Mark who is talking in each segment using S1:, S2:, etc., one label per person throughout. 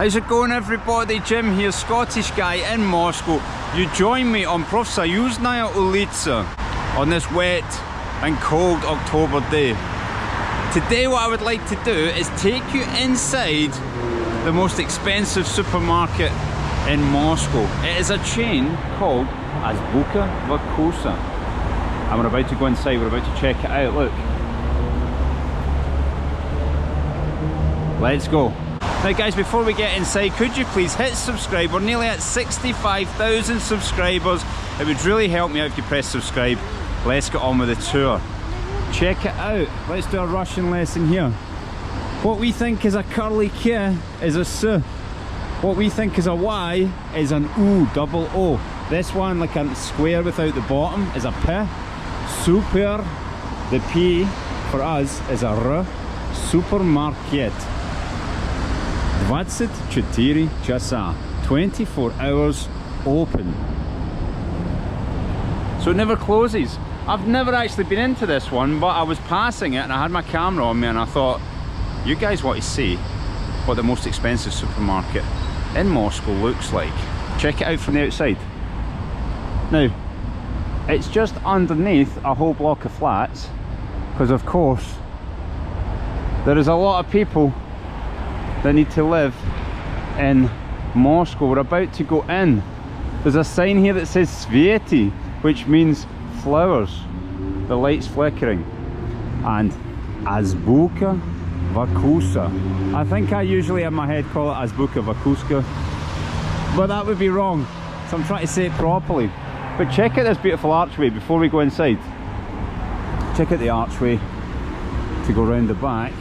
S1: How's it going, everybody? Jim here, Scottish guy in Moscow. You join me on Profsayuznaya Ulitsa on this wet and cold October day. Today what I would like to do is take you inside the most expensive supermarket in Moscow. It is a chain called Azbuka Vkusa. And we're about to go inside, we're about to check it out, look. Let's go. Now guys, before we get inside, could you please hit subscribe? We're nearly at 65,000 subscribers. It would really help me out if you press subscribe. Let's get on with the tour. Check it out. Let's do a Russian lesson here. What we think is a curly K is a S. What we think is a Y is an U, double O. This one, like a square without the bottom, is a P. Super, the P for us is a R. Supermarket. 24 часа, 24 hours open. So it never closes. I've never actually been into this one, but I was passing it and I had my camera on me and I thought, you guys want to see what the most expensive supermarket in Moscow looks like. Check it out from the outside. Now, it's just underneath a whole block of flats, because of course there is a lot of people that need to live in Moscow. We're about to go in. There's a sign here that says Sveti, which means flowers. The light's flickering. And Azbuka Vkusa. I think I usually in my head call it Azbuka Vkusa, but that would be wrong. So I'm trying to say it properly. But check out this beautiful archway before we go inside. Check out the archway to go round the back.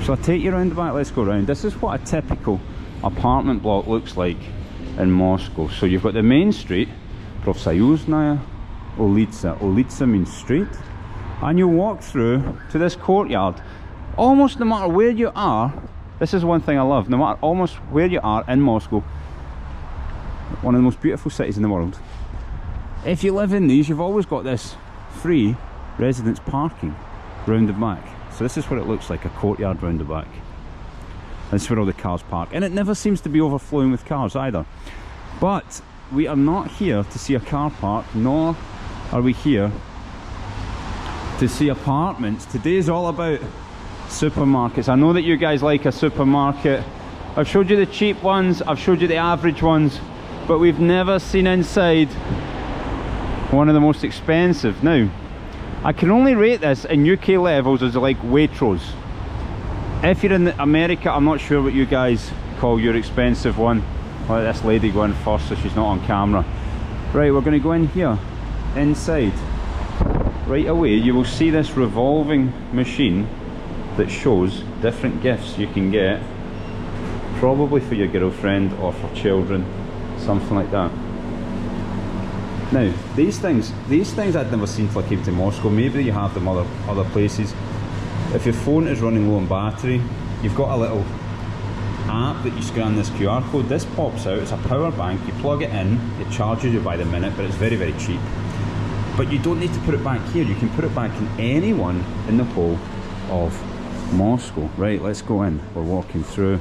S1: Shall I take you around the back? Let's go round. This is what a typical apartment block looks like in Moscow. So you've got the main street, Profsayuznaya Ulitsa. Ulitsa means street. And you walk through to this courtyard. Almost no matter where you are, this is one thing I love, no matter almost where you are in Moscow, one of the most beautiful cities in the world, if you live in these, you've always got this free residence parking round the back. So this is what it looks like, a courtyard round the back. This is where all the cars park. And it never seems to be overflowing with cars either. But we are not here to see a car park, nor are we here to see apartments. Today is all about supermarkets. I know that you guys like a supermarket. I've showed you the cheap ones, I've showed you the average ones, but we've never seen inside one of the most expensive. Now, I can only rate this in UK levels as like Waitrose. If you're in America, I'm not sure what you guys call your expensive one. I'll let this lady go in first so she's not on camera. Right, we're going to go in here, inside. Right away, you will see this revolving machine that shows different gifts you can get. Probably for your girlfriend or for children, something like that. Now, these things I'd never seen till I came to Moscow. Maybe you have them other places. If your phone is running low on battery, you've got a little app that you scan this QR code. This pops out, it's a power bank, you plug it in, it charges you by the minute, but it's very, very cheap. But you don't need to put it back here, you can put it back in any one in the whole of Moscow. Right, let's go in. We're walking through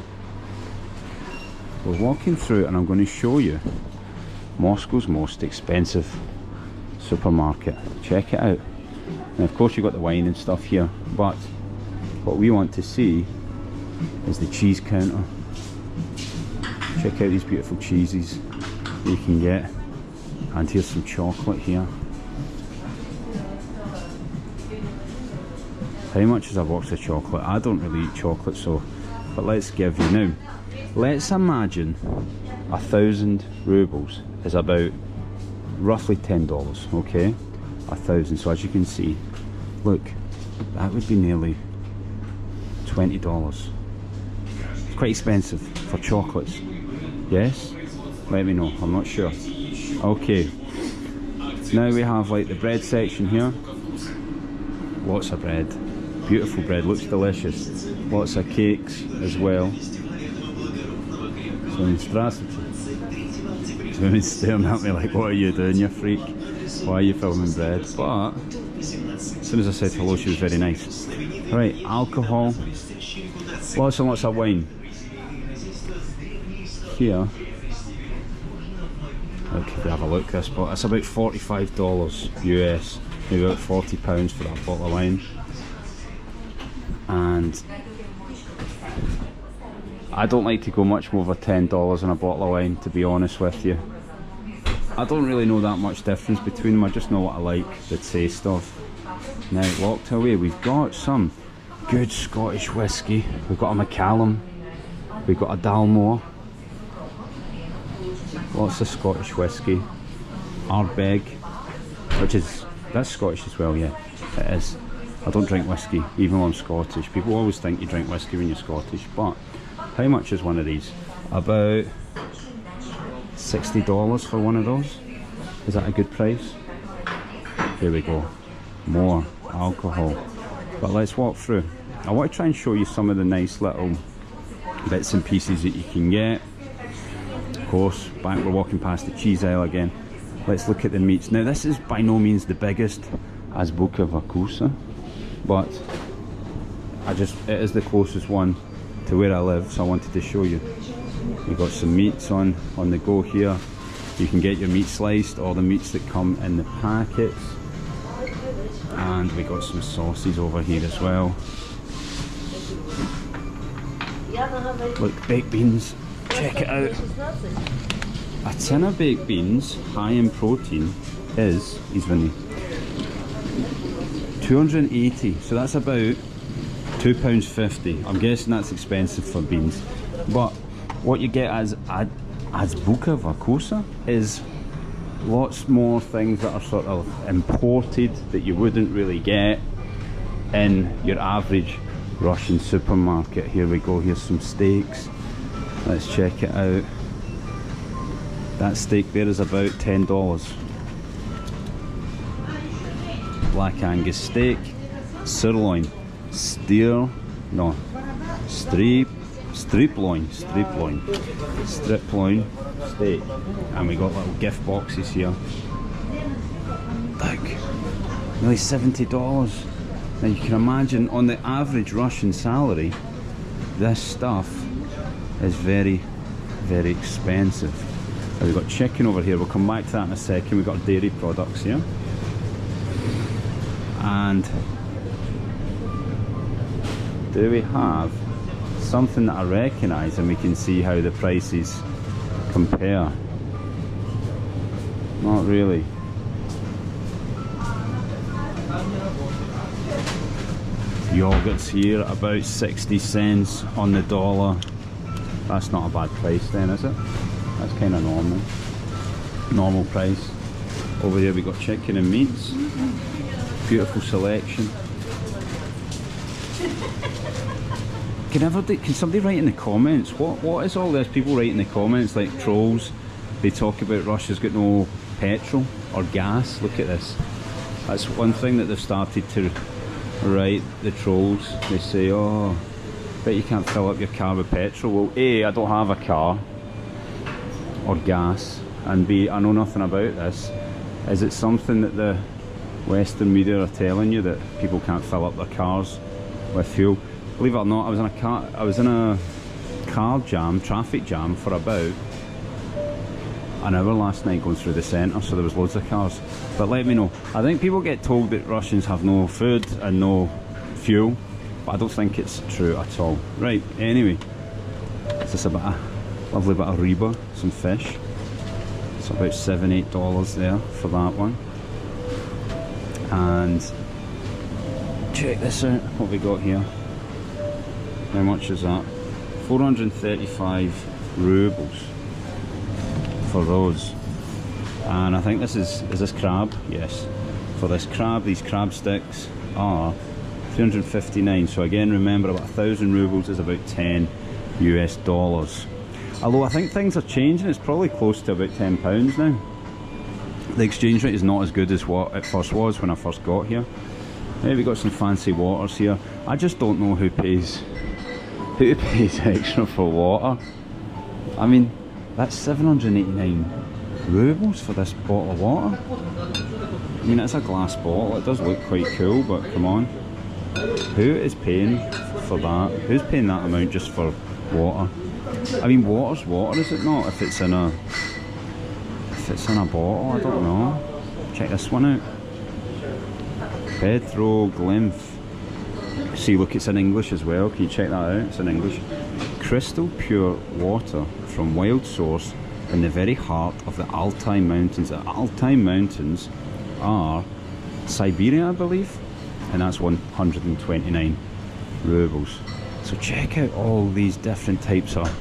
S1: and I'm going to show you Moscow's most expensive supermarket. Check it out. And of course you've got the wine and stuff here, but what we want to see is the cheese counter. Check out these beautiful cheeses you can get. And here's some chocolate here. How much is a box of chocolate? I don't really eat chocolate, so, but let's give you now. Let's imagine 1,000 rubles is about roughly $10, okay? 1,000, so as you can see, look, that would be nearly $20. It's quite expensive for chocolates. Yes? Let me know, I'm not sure. Okay, now we have like the bread section here. Lots of bread, beautiful bread, looks delicious. Lots of cakes as well. So, здравствуйте. Women's staring at me like, what are you doing, you freak? Why are you filming bread? But as soon as I said hello, she was very nice. Right, alcohol, lots and lots of wine. here, look, if you have a look at this, but it's about $45 US, maybe about £40 for that bottle of wine. And I don't like to go much more over $10 on a bottle of wine, to be honest with you. I don't really know that much difference between them, I just know what I like the taste of. Now, locked away, we've got some good Scottish whisky. We've got a Macallan, we've got a Dalmore, lots of Scottish whisky. Ardbeg, which is, that's Scottish as well, yeah, it is. I don't drink whisky, even though I'm Scottish. People always think you drink whisky when you're Scottish, but how much is one of these? About $60 for one of those. Is that a good price? Here we go, more alcohol. But let's walk through. I want to try and show you some of the nice little bits and pieces that you can get. Of course, we're walking past the cheese aisle again. Let's look at the meats. Now this is by no means the biggest Azbuka Vkusa, but it is the closest one to where I live, so I wanted to show you. We've got some meats on the go here. You can get your meat sliced, all the meats that come in the packets. And we got some sauces over here as well. Look, baked beans, check it out. A tin of baked beans, high in protein, is even 280, so that's about £2.50. I'm guessing that's expensive for beans. But what you get as Azbuka Vkusa is lots more things that are sort of imported that you wouldn't really get in your average Russian supermarket. Here we go, here's some steaks. Let's check it out. That steak there is about $10. Black Angus steak, sirloin, strip loin steak, and we got little gift boxes here. Look, nearly $70. Now you can imagine on the average Russian salary, this stuff is very, very expensive. Now we've got chicken over here, we'll come back to that in a second. We've got dairy products here. And do we have something that I recognise, and we can see how the prices compare? Not really. Yogurts here about 60 cents on the dollar. That's not a bad price then, is it? That's kind of normal price. Over here we got chicken and meats. Beautiful selection. Can somebody write in the comments, what is all this? People write in the comments like trolls. They talk about Russia's got no petrol or gas. Look at this. That's one thing that they've started to write, the trolls. They say, oh, bet you can't fill up your car with petrol. Well, A, I don't have a car or gas, and B, I know nothing about this. Is it something that the Western media are telling you, that people can't fill up their cars with fuel? Believe it or not, I was in a traffic jam for about an hour last night going through the centre, so there was loads of cars. But let me know. I think people get told that Russians have no food and no fuel, but I don't think it's true at all. Right, anyway, it's just a lovely bit of reba, some fish. It's about $7–8 there for that one. And check this out, what we got here. How much is that? 435 rubles for those. And I think this is this crab? Yes. For this crab, these crab sticks are 359. So again, remember, about 1,000 rubles is about $10 US. Although I think things are changing, it's probably close to about £10 now. The exchange rate is not as good as what it first was when I first got here. Maybe we've got some fancy waters here. I just don't know who pays extra for water. I mean, that's 789 rubles for this bottle of water. I mean, it's a glass bottle, it does look quite cool, but come on. Who is paying for that? Who's paying that amount just for water? I mean, water's water, is it not? If it's in a bottle, I don't know. Check this one out. Pedro Glymph. See, look, it's in English as well. Can you check that out? It's in English. Crystal pure water from wild source in the very heart of the Altai Mountains. The Altai Mountains are Siberia, I believe, and that's 129 rubles. So check out all these different types of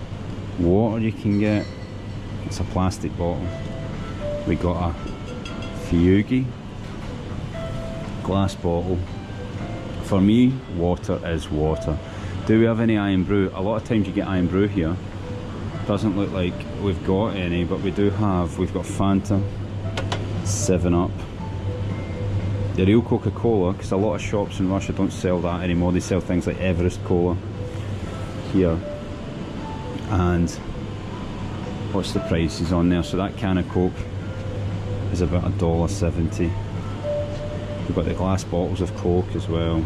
S1: water you can get. It's a plastic bottle. We got a Fugi glass bottle. For me, water is water. Do we have any Iron Brew? A lot of times you get Iron Brew here. Doesn't look like we've got any, but we do have. We've got Fanta, 7-Up, the real Coca-Cola, because a lot of shops in Russia don't sell that anymore. They sell things like Everest Cola here. And what's the prices on there? So that can of Coke is about $1.70. We've got the glass bottles of Coke as well.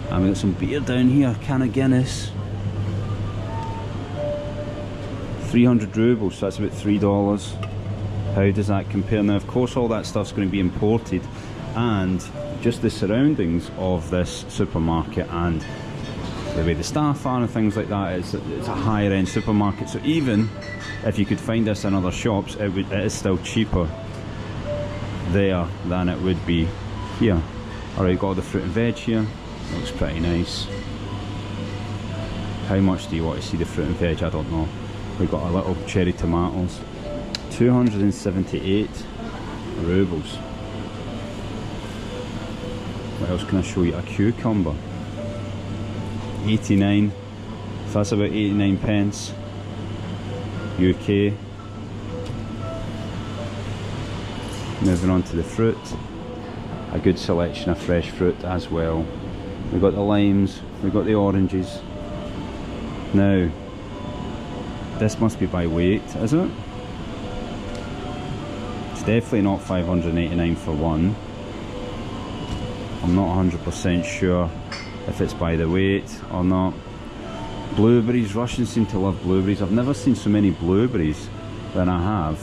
S1: And we've got some beer down here, can of Guinness. 300 rubles, so that's about $3. How does that compare? Now, of course, all that stuff's going to be imported, and just the surroundings of this supermarket and the way the staff are and things like that, it's a higher end supermarket. So even if you could find this in other shops, it is still cheaper there than it would be here. Alright, got all the fruit and veg here. Looks pretty nice. How much do you want to see the fruit and veg? I don't know. We've got a little cherry tomatoes. 278 rubles. What else can I show you? A cucumber. 89. So that's about 89 pence. UK. Moving on to the fruit. A good selection of fresh fruit as well. We've got the limes, we've got the oranges. Now, this must be by weight, is it? It's definitely not 589 for one. I'm not 100% sure if it's by the weight or not. Blueberries, Russians seem to love blueberries. I've never seen so many blueberries than I have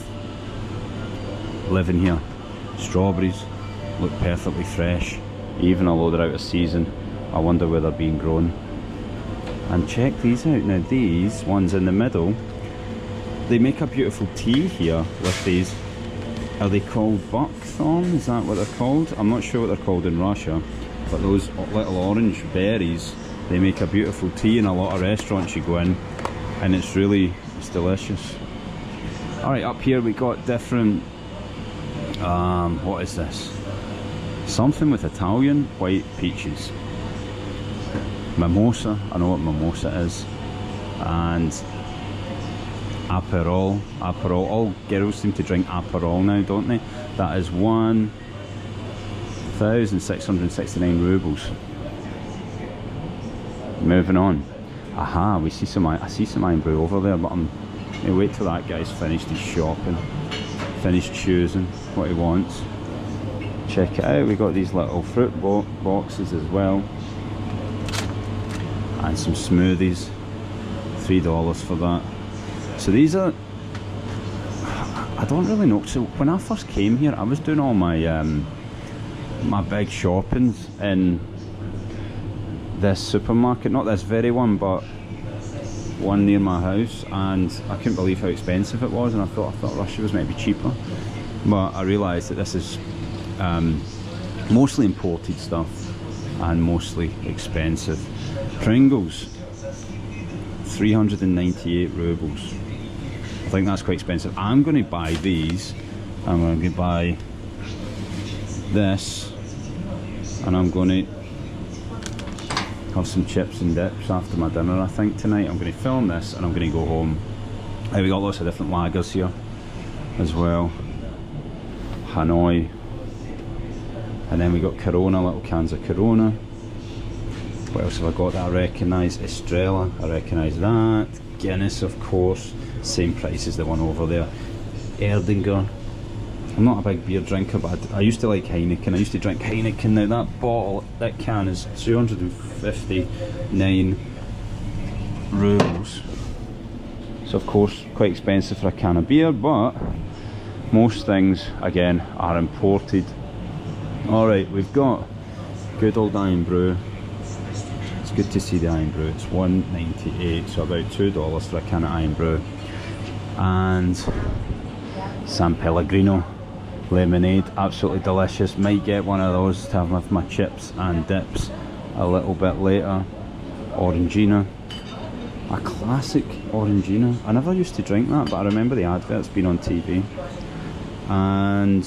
S1: living here. Strawberries look perfectly fresh, even although they're out of season. I wonder where they're being grown. And check these out. Now these ones in the middle, they make a beautiful tea here with these. Are they called buckthorn? Is that what they're called? I'm not sure what they're called in Russia, but those little orange berries, they make a beautiful tea in a lot of restaurants you go in, and it's delicious. Alright, up here we got different, what is this? Something with Italian white peaches. Mimosa, I know what mimosa is. And Aperol. All girls seem to drink Aperol now, don't they? That is 1,669 rubles. Moving on. Aha, I see some Iron Brew over there, but I'm gonna wait till that guy's finished his shopping, finished choosing what he wants. Check it out, we got these little fruit boxes as well, and some smoothies. $3 for that. So these are, I don't really know. So when I first came here, I was doing all my my big shoppings in this supermarket, not this very one, but one near my house, and I couldn't believe how expensive it was, and I thought Russia was maybe cheaper, but I realised that this is mostly imported stuff and mostly expensive. Pringles, 398 rubles. I think that's quite expensive. I'm going to buy these. I'm going to buy this, and I'm going to have some chips and dips after my dinner. I think tonight I'm going to film this and I'm going to go home. We got lots of different lagers here as well. Hanoi, and then we got Corona, little cans of Corona. What else have I got that I recognise? Estrella, I recognise that. Guinness, of course, same price as the one over there. Erdinger. I'm not a big beer drinker, but I used to like Heineken. I used to drink Heineken. Now that bottle, that can is 259 rubles. So of course quite expensive for a can of beer, but most things again are imported. Alright, we've got good old Iron Brew. It's good to see the Iron Brew. It's $1.98, so about $2 for a can of Iron Brew. And San Pellegrino lemonade, absolutely delicious. Might get one of those to have with my chips and dips a little bit later. Orangina, a classic Orangina. I never used to drink that, but I remember the advert's been on TV. And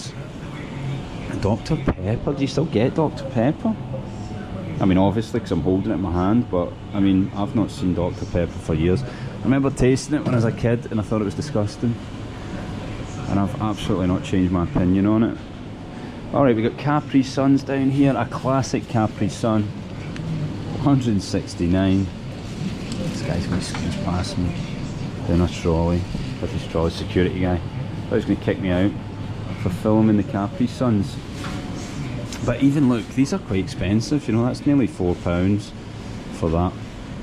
S1: Dr. Pepper, do you still get Dr. Pepper? I mean, obviously, because I'm holding it in my hand, but I mean, I've not seen Dr. Pepper for years. I remember tasting it when I was a kid and I thought it was disgusting. And I've absolutely not changed my opinion on it. Alright, we've got Capri Suns down here, a classic Capri Sun. 169. This guy's going to squeeze past me in a trolley, with his trolley security guy. I thought he was going to kick me out for filming the Capri Suns. But even look, these are quite expensive, you know, that's nearly £4 for that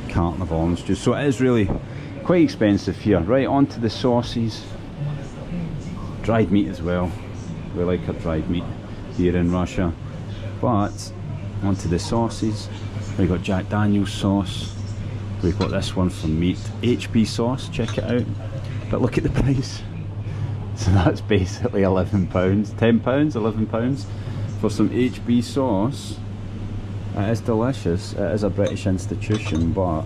S1: carton of orange juice. So it is really quite expensive here. Right, on to the sauces. Dried meat as well. We like our dried meat here in Russia. But onto the sauces. We've got Jack Daniel's sauce. We've got this one for meat. HB sauce, check it out. But look at the price. So that's basically £11. £10, £11 for some HB sauce. It is delicious. It is a British institution, but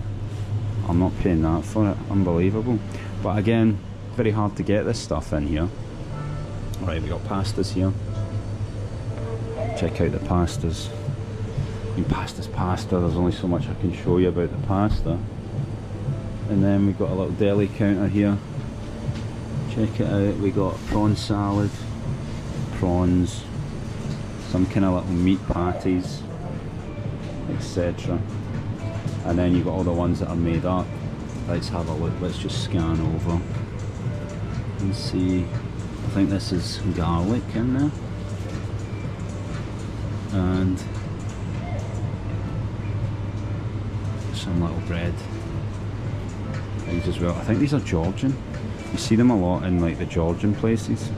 S1: I'm not paying that for it. Unbelievable. But again, very hard to get this stuff in here. Right, we got pastas here. Check out the pastas. I mean, pasta's pasta, there's only so much I can show you about the pasta. And then we've got a little deli counter here. Check it out, we got prawn salad, prawns, some kind of little meat patties, etc. And then you've got all the ones that are made up. Let's have a look, let's just scan over and see. I think this is garlic in there. And some little bread things as well. I think these are Georgian. You see them a lot in like the Georgian places.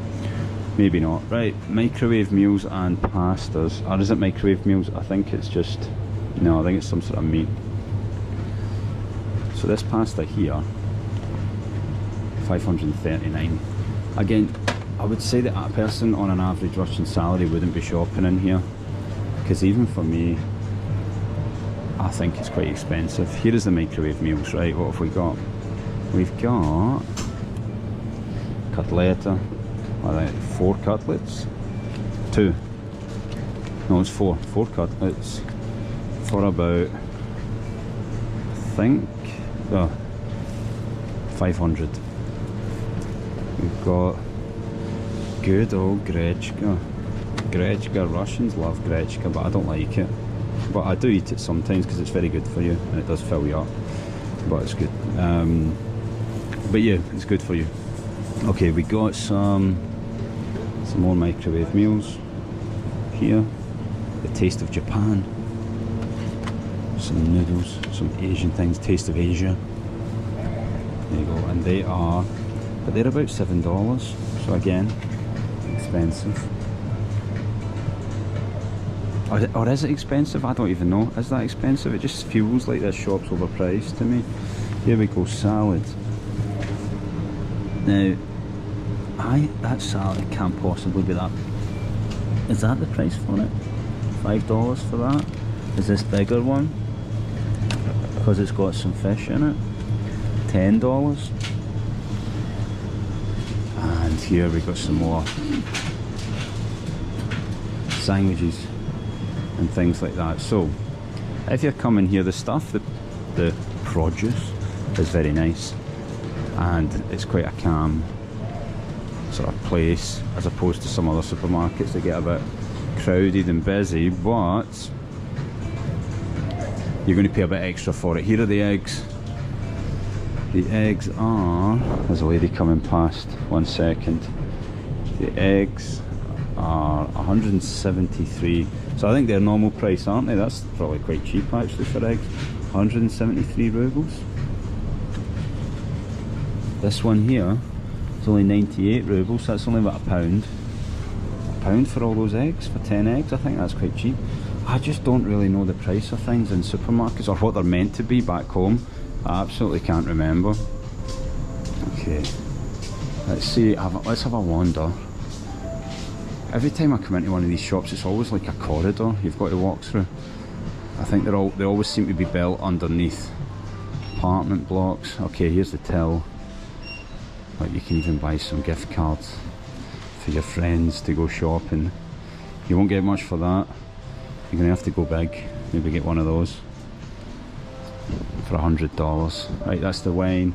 S1: Maybe not. Right, microwave meals and pastas. Or is it microwave meals? I think it's just, no, I think it's some sort of meat. So this pasta here, 539. Again, I would say that a person on an average Russian salary wouldn't be shopping in here, because even for me, I think it's quite expensive. Here is the microwave meals, right? What have we got? We've got cutletta, all right, 4 cutlets, 2. No, it's 4 cutlets for about, I think, 500. We've got good old grechka. Grechka, Russians love grechka, but I don't like it. But I do eat it sometimes because it's very good for you and it does fill you up. But it's good. But yeah, it's good for you. Okay, we got some more microwave meals here. The Taste of Japan. Some noodles, some Asian things. Taste of Asia. There you go, and they are, but they're about $7. So again, expensive. Or is it expensive? I don't even know. Is that expensive? It just feels like this shop's overpriced to me. Here we go, salad. Now, that salad can't possibly be that. Is that the price for it? $5 for that? Is this bigger one? Because it's got some fish in it. $10. And here we got some more sandwiches and things like that. So if you're coming here, the stuff, the produce is very nice, and it's quite a calm sort of place as opposed to some other supermarkets that get a bit crowded and busy, but you're going to pay a bit extra for it. Here are the eggs. The eggs are, there's a lady coming past, 1 second. The eggs are 173. So I think they're normal price, aren't they? That's probably quite cheap actually for eggs. 173 rubles. This one here is only 98 rubles, so that's only about a pound. A pound for all those eggs, for 10 eggs, I think that's quite cheap. I just don't really know the price of things in supermarkets, or what they're meant to be back home. I absolutely can't remember. Okay, let's see, let's have a wander. Every time I come into one of these shops, it's always like a corridor you've got to walk through. I think they always seem to be built underneath apartment blocks. Okay, here's the till. But you can even buy some gift cards for your friends to go shopping. You won't get much for that. You're gonna have to go big. Maybe get one of those for $100. Right, that's the wine.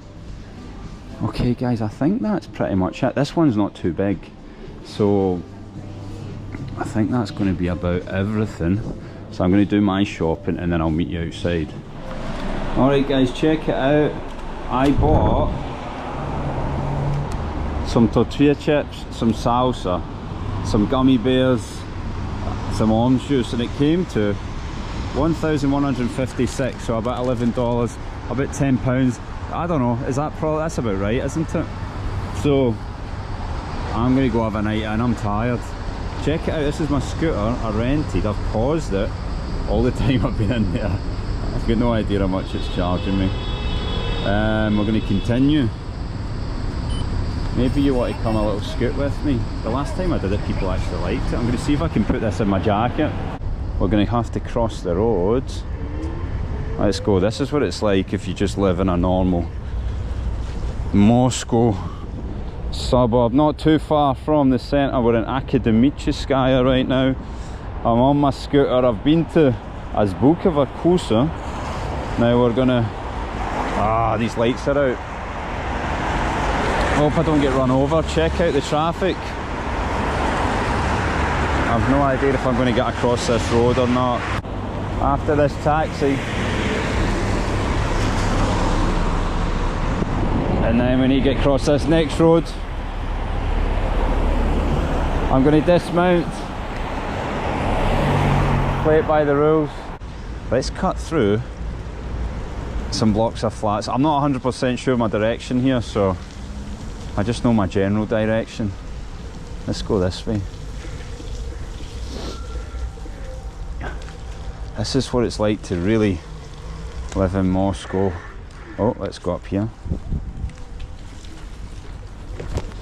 S1: Okay guys, I think that's pretty much it. This one's not too big, so I think that's going to be about everything. So I'm going to do my shopping and then I'll meet you outside. Alright guys, check it out. I bought some tortilla chips, some salsa, some gummy bears, some orange juice, and it came to 1,156, so about $11, about £10. I don't know, that's about right, isn't it? So I'm gonna go have a night in. I'm tired. Check it out, this is my scooter I rented. I've paused it all the time I've been in there. I've got no idea how much it's charging me. We're gonna continue. Maybe you want to come a little scoot with me. The last time I did it, people actually liked it. I'm going to see if I can put this in my jacket. We're going to have to cross the road. Let's go. This is what it's like if you just live in a normal Moscow suburb. Not too far from the centre. We're in Akademicheskaya right now. I'm on my scooter. I've been to Azbuka Vkusa. Now we're going to... these lights are out. Hope I don't get run over. Check out the traffic. I've no idea if I'm going to get across this road or not. After this taxi. And then when you get across this next road, I'm going to dismount. Play it by the rules. Let's cut through some blocks of flats. I'm not 100% sure my direction here, so I just know my general direction. Let's go this way. This is what it's like to really live in Moscow. Oh, let's go up here.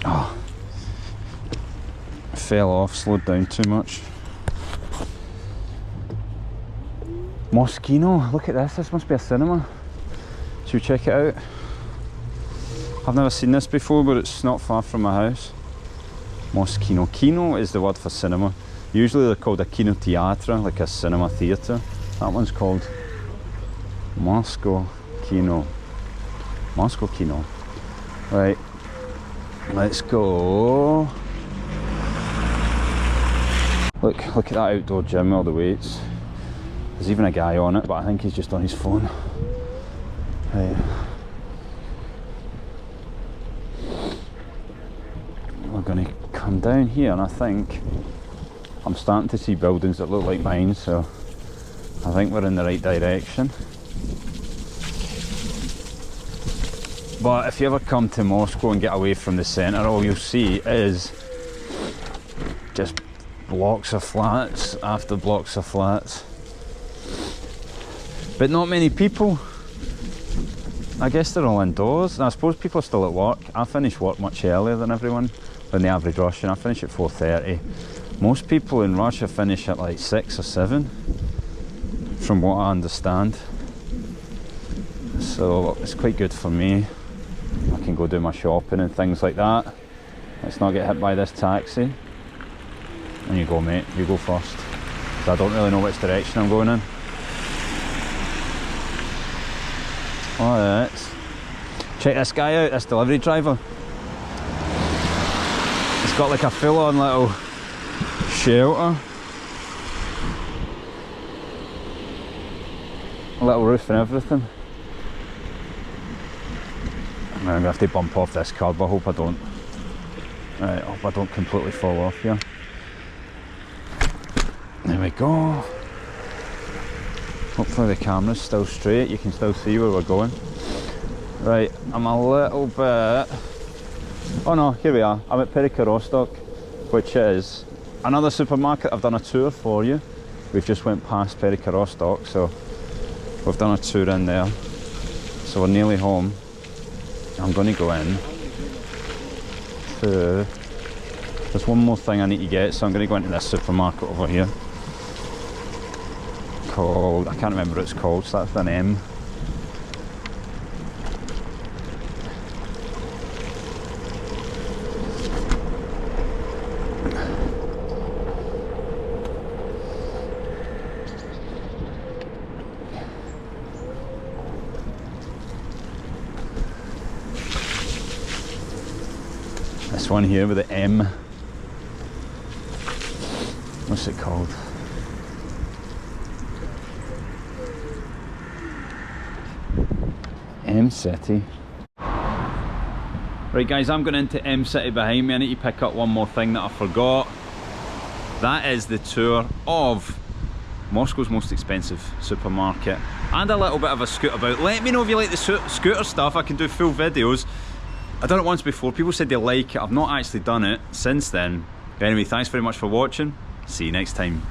S1: Oh, fell off, slowed down too much. Moschino, look at this must be a cinema. Should we check it out? I've never seen this before, but it's not far from my house. Moschino. Kino is the word for cinema. Usually they're called a kinoteatra, like a cinema theatre. That one's called Moscow Kino. Moscow Kino. Right, let's go. Look at that outdoor gym, all the weights. There's even a guy on it, but I think he's just on his phone. Right. We're going to come down here, and I think I'm starting to see buildings that look like mine, so I think we're in the right direction. But if you ever come to Moscow and get away from the centre, all you'll see is just blocks of flats after blocks of flats. But not many people. I guess they're all indoors. And I suppose people are still at work. I finish work much earlier than everyone, than the average Russian. I finish at 4:30. Most people in Russia finish at like 6 or 7, from what I understand. So it's quite good for me. I can go do my shopping and things like that. Let's not get hit by this taxi. And you go, mate, you go first. Because I don't really know which direction I'm going in. Alright. Check this guy out, this delivery driver. He's got like a full-on little shelter. A little roof and everything. I'm going to have to bump off this curb. I hope I don't. Right, I hope I don't completely fall off here. There we go. Hopefully the camera's still straight, you can still see where we're going. Right, I'm a little bit... Oh no, here we are. I'm at Perika Rostock, which is another supermarket. I've done a tour for you. We've just went past Perika Rostock, so we've done a tour in there. So we're nearly home. I'm going to go in to... There's one more thing I need to get, so I'm going to go into this supermarket over here. Called... I can't remember what it's called, so that's an M. This one here with the M. What's it called? M City. Right guys, I'm going into M City behind me. I need to pick up one more thing that I forgot. That is the tour of Moscow's most expensive supermarket and a little bit of a scoot about. Let me know if you like the scooter stuff. I can do full videos. I've done it once before. People said they like it. I've not actually done it since then. But anyway, thanks very much for watching. See you next time.